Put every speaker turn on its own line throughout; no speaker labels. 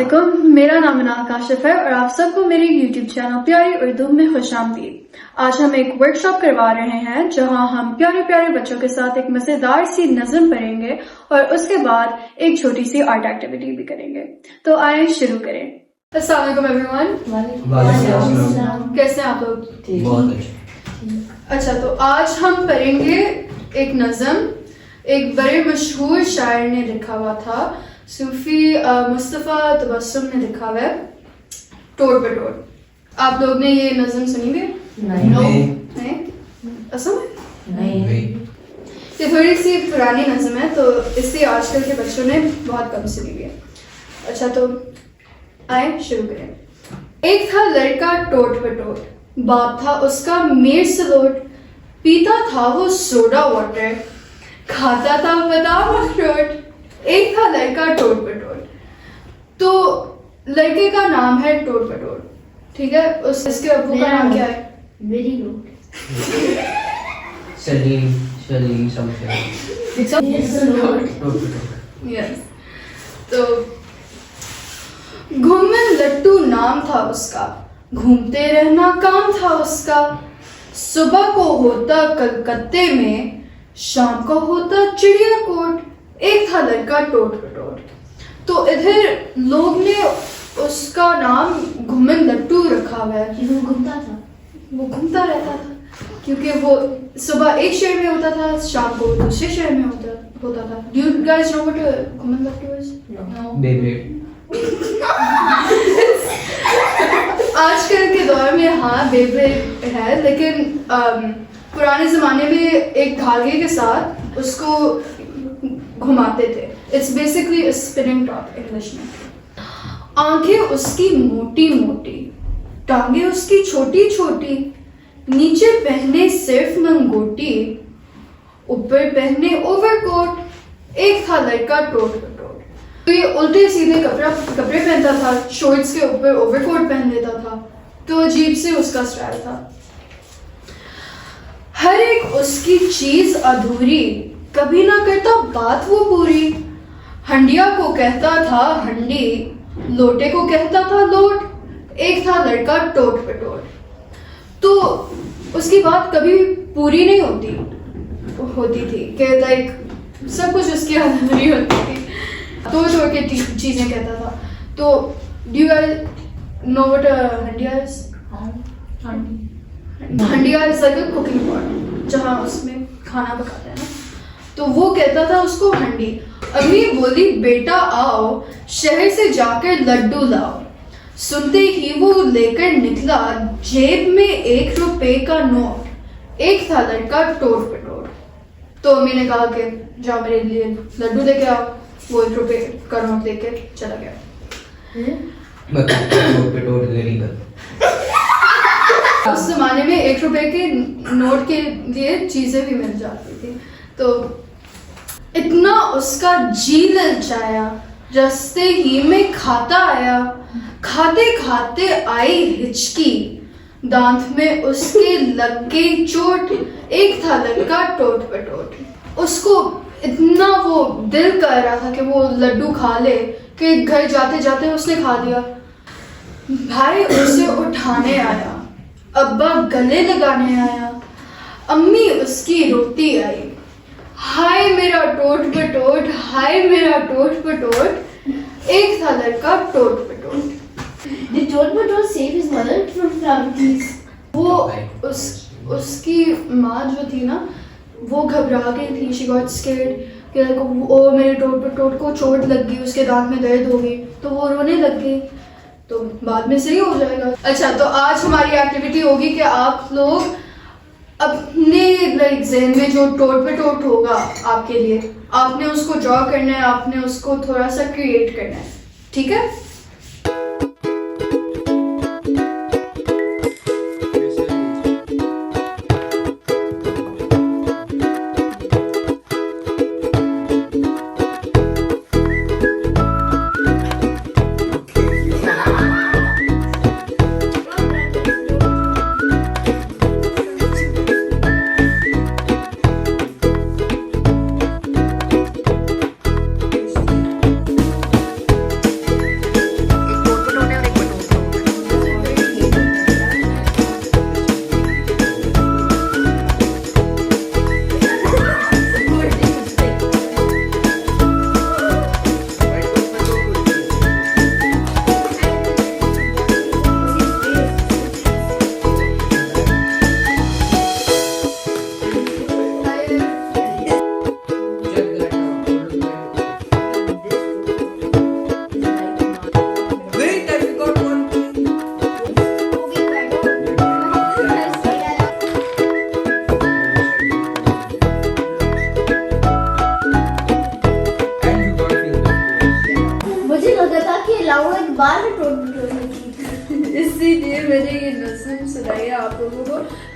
अस्सलामुअलैकुम, मेरा नाम इनाल काशिफ है और आप सबको मेरे YouTube चैनल प्यारी उर्दू में खुशामदीद। आज हम एक वर्कशॉप करवा रहे हैं जहां हम प्यारे प्यारे बच्चों के साथ एक मजेदार सी नज़म पढ़ेंगे और उसके बाद एक छोटी सी आर्ट एक्टिविटी भी करेंगे। तो आइए शुरू करें। अस्सलामुअलैकुम एवरीवन, कैसे हैं आप लोग?
बहुत अच्छा।
अच्छा, तो आज हम पढ़ेंगे एक नज़म, एक बड़े मशहूर शायर ने लिखा हुआ था, सूफी मुस्तफ़ा तबस्सुम ने लिखा हुआ है, टोड़ पे टोड़। आप लोग ने ये नज़म सुनी भी? नहीं। असम
नहीं।
ये थोड़ी सी पुरानी नज़म है तो इसलिए आजकल के बच्चों ने बहुत कम सुनी हुई है। अच्छा, तो आए शुरू करें। एक था लड़का टोट पे टोट, बाप था उसका मीर सलोट, पीता था वो सोडा वाटर, खाता था बादाम अखरोट। एक था लड़का टोट पे टोट। तो लड़के का नाम है टोट पे टोट, ठीक है? इसके अब्बू का नाम क्या है?
Very good.
सलीम
यस। तो घूमन लट्टू नाम था उसका, घूमते रहना काम था उसका। सुबह को होता कलकत्ते में, शाम को होता चिड़िया कोट। एक था लड़का टोट पे टोट। तो इधर लोग ने उसका नाम घूमन लट्टू रखा हुआ है।
वो घूमता था,
वो घूमता रहता था क्योंकि वो सुबह एक शहर में होता था, शाम को दूसरे शहर में होता था। Do you guys know what a घूमन लट्टू is?
बेबी।
आजकल के दौर में हाँ बेब्लेड है, लेकिन पुराने जमाने में एक धागे के साथ उसको घुमाते थे। It's basically spinning top English में। आंखें उसकी मोटी मोटी, टांगे उसकी छोटी छोटी, नीचे पहने सिर्फ लंगोटी, ऊपर पहने ओवरकोट। एक था लड़का टोट पे टोट। तो ये उल्टे सीधे कपड़े पहनता था, शॉर्ट्स के ऊपर ओवरकोट पहन लेता था, तो अजीब से उसका स्टाइल था। हर एक उसकी चीज अधूरी, कभी ना करता बात वो पूरी। हंडिया को कहता था हंडी, लोटे को कहता था लोट। एक था लड़का टोट पे टोट। तो उसकी बात कभी पूरी नहीं होती थी कि लाइक सब कुछ उसकी अधूरी होती थी, तोड़ तोड़ के चीजें कहता था। तो do you guys know what Handia is? Handia is like a cooking pot जहाँ उसमें खाना पकाते हैं ना। तो वो कहता था उसको हंडी। अम्मी बोली बेटा आओ, शहर से जाकर लड्डू लाओ। सुनते ही वो लेकर निकला, जेब में 1 रुपए का नोट। एक था लड़का टोट पे टोट। तो अम्मी ने कहा कि जाओ मेरे लिए लड्डू लेके आओ। वो 1 रुपए का नोट लेके चला गया। उस जमाने में 1 रुपए के नोट के लिए चीजें भी मिल जाती थी। तो इतना उसका जी ललचाया, रास्ते ही में खाता आया। खाते खाते आई हिचकी, दांत में उसके लग गई चोट। एक था लड़का टोट पे टोट। उसको इतना वो दिल कर रहा था कि वो लड्डू खा ले कि घर जाते जाते उसने खा लिया। भाई उसे उठाने आया, अब्बा गले लगाने आया, अम्मी उसकी रोती आई। हाय मेरा टोट पे टोट, हाय मेरा टोट पे टोट। एक था लड़का टोट पे टोट।
Did Toad Patrol save his mother from calamities?
वो उसकी माँ जो थी ना, वो घबरा गई थी। She got scared कि ओ मेरे टोट पे टोट को चोट लग गई, उसके दांत में दर्द हो गई, तो वो रोने लग गई। तो बाद में सही हो जाएगा। अच्छा, तो आज हमारी एक्टिविटी होगी कि आप लोग अपने ज़हन में जो टोट पे टोट होगा आपके लिए, आपने उसको ड्रॉ करना है, आपने उसको थोड़ा सा क्रिएट करना है, ठीक है?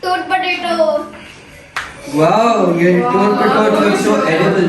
Toad potato.
Wow, your toad potato looks so edible.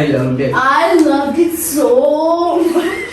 I loved it.
I loved it so much.